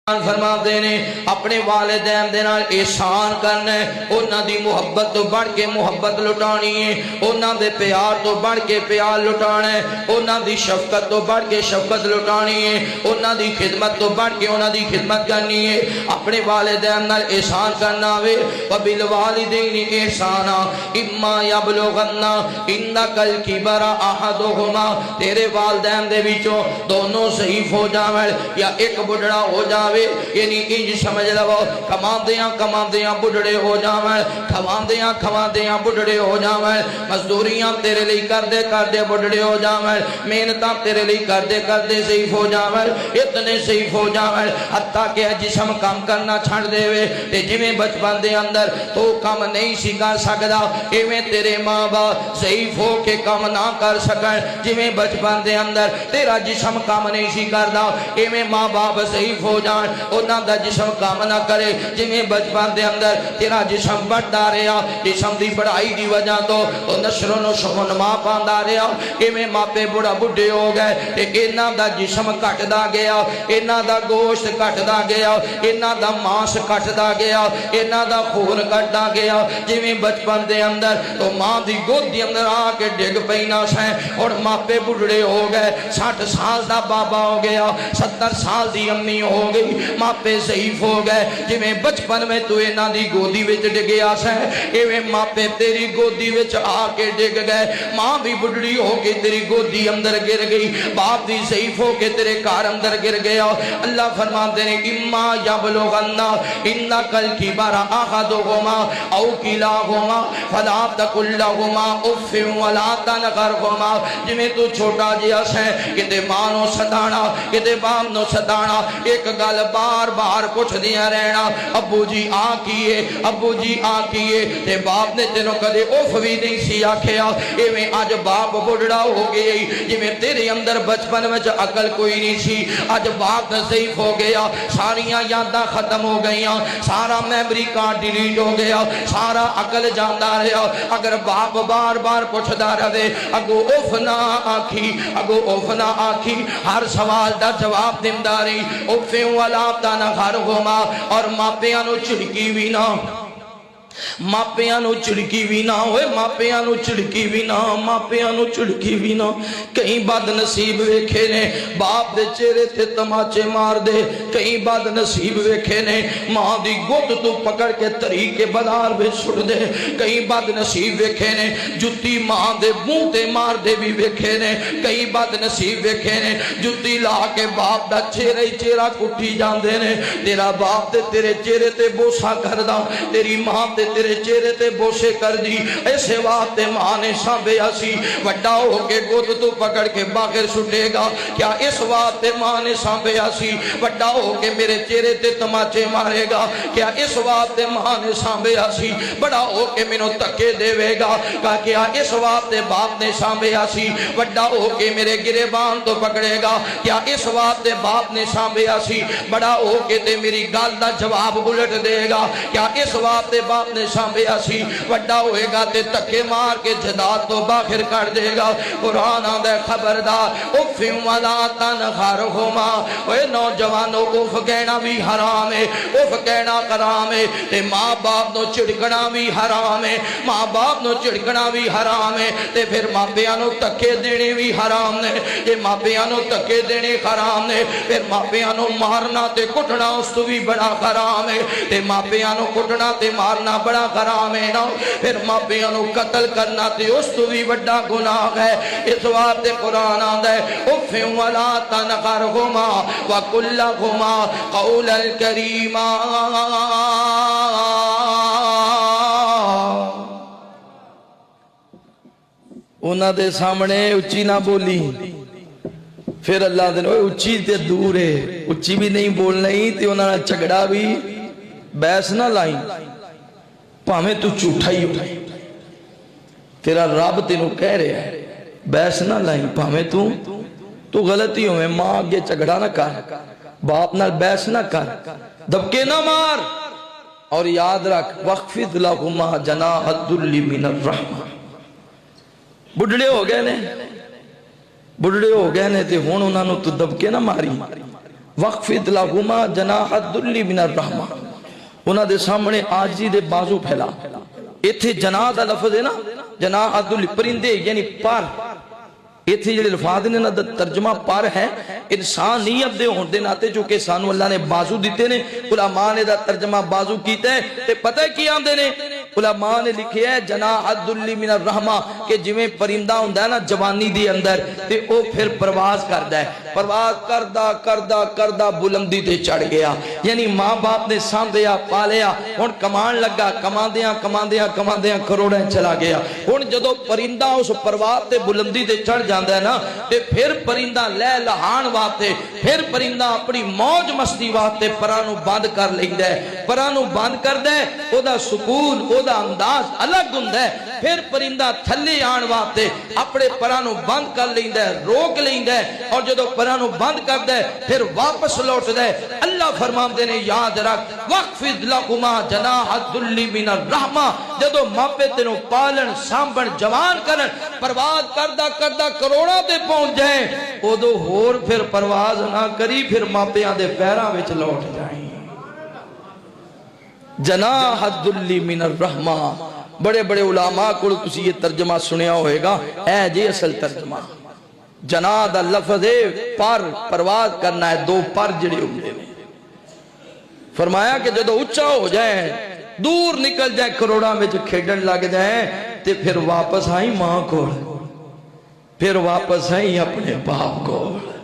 फरमाते ने अपने वालिदैन दे नाल एहसान करना है, उन्हां दी मुहब्बत तो बढ़ के मुहब्बत लुटानी है, उन्हां दे प्यार तो बढ़ के प्यार लुटाना है, उन्हां दी शफकत तो बढ़ के शफकत लुटानी है, उन्हां दी खिदमत तो बढ़ के उन्हां दी खिदमत करनी है। अपने वालिदैन नाल एहसान करना वे बिल वालिदैन एहसाना इम्मा यबलुगन्ना इन्नकल किबरा अहदुहुमा, तेरे वालिदैन दे विचों दोनों शहीफ हो जावे या एक बुढ़ड़ा हो जावे, यानी इंज समझ लो कमांदियां बुढ़ड़े हो जावे, खवांदियां बुढ़ड़े हो जावे, मजदूरियां तेरे लिए करदे करदे बुढ़ड़े हो जावे, मेहनतां तेरे लिए करदे करदे सहीफ हो जावे, इतने सहीफ हो जावे हत्ता कि जिस्म काम करना छड़ देवे ते जिवें बचपन दे अंदर तो काम नहीं सी कर सकदा इवें तेरे मां बाप सहीफ हो के काम ना कर सकन, जिवें बचपन दे अंदर तेरा जिस्म काम नहीं सी करदा इवें मां बाप सहीफ हो जान उन्हां दा जिस्म काम ना करे, जिवें बचपन दे अंदर तेरा जिस्म बढ़ता रहा, जिस्म दी बढ़ाई दी वजह तो नशरो नमा पांदा रहा, इवें मापे बुढ़ा बुढ़े हो गए ते इन्हां दा जिस्म घटदा गया, इन्हां दा गोश्त घटदा गया, इन्हां दा मांस घटदा गया, इन्हां दा खून घटदा गया, जिवें बचपन दे अंदर तो मां दी गोदी अंदर आके डिग पैना सै, और मापे बुढ़ड़े हो गए, 60 साल दा बाबा हो गया, 70 साल दी अम्मी हो गई, मापे सहीफ हो गए, जिवें बचपन में तू इन्हां दी गोदी विच डिगया सै इवें मापे तेरी गोदी विच आके डिग गए, मां भी बुढ़ड़ी हो के तेरी गोदी अंदर गिर गई, बाप भी सहीफ हो के तेरे घर अंदर गिर गया। अल्लाह फरमाते ने इम्मा यबलुगन्ना इन्नकल किबरा अहदुहुमा औ किलाहुमा फला तकुल लहुमा उफ़्फ़िन वला तनहरहुमा, जिवें तू छोटा जिहा सै किते मां नूं सताना किते बाप नूं सताना, एक गल बार बार पुछदियां रहना अब्बू जी आ कीए, अब्बू जी आ कीए, ते बाप ने तेनों कदे उफ भी नहीं सी आखिया, इवें अज बाप बुढ़ड़ा हो गया जिवें तेरे अंदर बचपन में अकल कोई नहीं सी, अज बाप सहीफ हो गया, सारियां यादां खत्म हो गई, सारा मेमोरी कार्ड डिलीट हो गया, सारा अकल जाता रहा। अगर बाप बार बार पुछदा रहे अगो उफ ना आखी, अगो उफ ना आखी, हर सवाल का जवाब दिंदा रही, उफ़्फ़िन वला तनहरहुमा, और मापियां नूं झिड़की भी ना, मापियां नूं झिड़की भी ना होए, मापियां नूं झिड़की भी ना, मापियां नूं झिड़की भी ना। कई बदनसीब वेखे ने बाप दे चेहरे ते तमाचे मार दे, कई बदनसीब वेखे ने मां दी गुद तू पकड़ के तरी के बाजार में सुट दे, कई बदनसीब वेखे ने जुत्ती मां दे मुंह ते मार दे भी वेखे ने, कई बदनसीब वेखे ने जुत्ती ला के बाप दा चेहरा ही चेहरा कुटी जांदे ने, तेरा बाप ते तेरे चेहरे ते बोसा करदा, तेरी मां ते तेरे चेहरे ते बोसे कर दी, ऐसे वास्ते मां ने सांभया सी, वड्डा हो के गुद तू पकड़ के बाहर सुटेगा, क्या इस वास्ते मां ने सांभया सी, वड्डा हो के मेरे चेहरे ते तमाचे मारेगा, क्या इस वास्ते मां ने सांभया सी, बड़ा हो के मैनू धक्के देवेगा, क्या इस वास्ते बाप ने सांभया सी, वड्डा हो के मेरे गिरेबान तो पकड़ेगा, क्या इस वास्ते बाप ने सांभया सी, बड़ा हो के ते मेरी गल दा जवाब उलट देगा, क्या इस वास्ते बाप ने सांभया सी, वड्डा होएगा ते धक्के मार के जदाद तो बाहर कर देगा। कुरान आंदा खबरदार उफ़्फ़िन वला तनहरहुमा, ओए नौजवानों उफ कहना भी हराम है, उफ कहना हराम है, ते मां बाप नूं झिड़कना भी हराम है, मां बाप नूं झिड़कना भी हराम है, ते फिर मापियां नूं धक्के देने भी हराम ने, ते मापियां नूं धक्के देने हराम ने, फिर मापियां नूं मारना ते कुटना उस तो भी बड़ा हराम है, ते मापियां नूं कुटना ते मारना बड़ा हराम है ना, फिर मापियां नूं कत्ल करना ते उस तो भी बड़ा गुनाह है। इस वास्ते कुरान आंदा है उफ़्फ़िन वला तनहरहुमा व कुल लहुमा कौलन करीमा, उन्हां दे सामने उच्ची ना बोली, फिर अल्लाह दे उच्ची ते दूर है, उच्ची भी नहीं बोलना ही, ते उन्हां नाल झगड़ा भी बहस ना लाई, भावें तू झूठा ही हो, तेरा रब तेनू कह रहा है बहस ना लाई, भावें तू गलती होवे, मां अगे झगड़ा ना कर, बाप नाल बहस ना कर, दबके ना मार, और याद रख वख्फिद लहुमा जनाहद्दुल्ली मिनर रहमा। बुढ़ड़े हो गए ने, बुढ़ड़े हो गए ने ते हुण उन्हां नूं तू दबके ना मारी, वक़फ़िद लहुमा जनाहद्दुल्ली मिनर रहमा, उन्हां दे सामने आजी दे बाजू फैला। इत्थे जनाह दा लफ्ज़ है ना, जनाहद्दुल्ली परिंदे यानी पर, इत्थे जिहड़े लफाज ने ना तर्जमा पर है इंसान नीयत दे होने दे नाते, चूंकि सानू अल्लाह ने बाजू दिते ने, उलमा ने दा तर्जमा बाजू कीता है। ते पता है की आंदे ने उलमा ने लिखिया है जनाहद्दुल्ली मिनर रहमा, कि जिवें परिंदा हुंदा है ना जवानी दे अंदर, ते ओ फिर परवाज करदा है, परवाज करदा करदा करदा बुलंदी ते चढ़ गया, यानी माँ बाप ने सांभिया पालिया, हुण कमान लगा, कमांदियां कमांदियां कमांदियां करोड़ां चला गया। हुण जदों परिंदा उस परवाज ते बुलंदी ते चढ़ जांदा है ना, ते फिर परिंदा लह लहान वास्ते, फिर परिंदा अपनी मौज मस्ती वास्ते परां नूं बंद कर लैंदा है, परां नूं बंद करदा है, ओदा सुकून ओदा अंदाज अलग हुंदा है। फिर परिंदा थल्ले आण वास्ते अपने परां नूं बंद कर लैंदा है, रोक लैंदा है, और जदों परां नूं बंद करदा है फिर वापस लौटदा है। अल्लाह फरमांदे ने याद रख वक़फ़िद लहुमा जनाहद्दुल्ली मिनर रहमा, जदों मापे तेनों पालन सांभण जवान करन, परवाज करदा करदा करोड़ां ते पहुंच जाए, उदों होर फिर परवाज ना करी, फिर मापियां दे पैरां विच लौट जाए। जनाहद्दुल्ली मिनर रहमा, बड़े बड़े उलामा को तुसी ये तर्जमा सुनिया होएगा, ऐ जी असल तर्जमा। जनाह दा लफ्ज़ है पर, परवाज करना है, दो पर जिहड़े हुंदे ने। फरमाया कि जदों उच्चा हो जाए, दूर निकल जाए, करोड़ां विच खेडण लग जाए, ते फिर वापस आई मां कोल, फिर वापस आई अपने बाप कोल।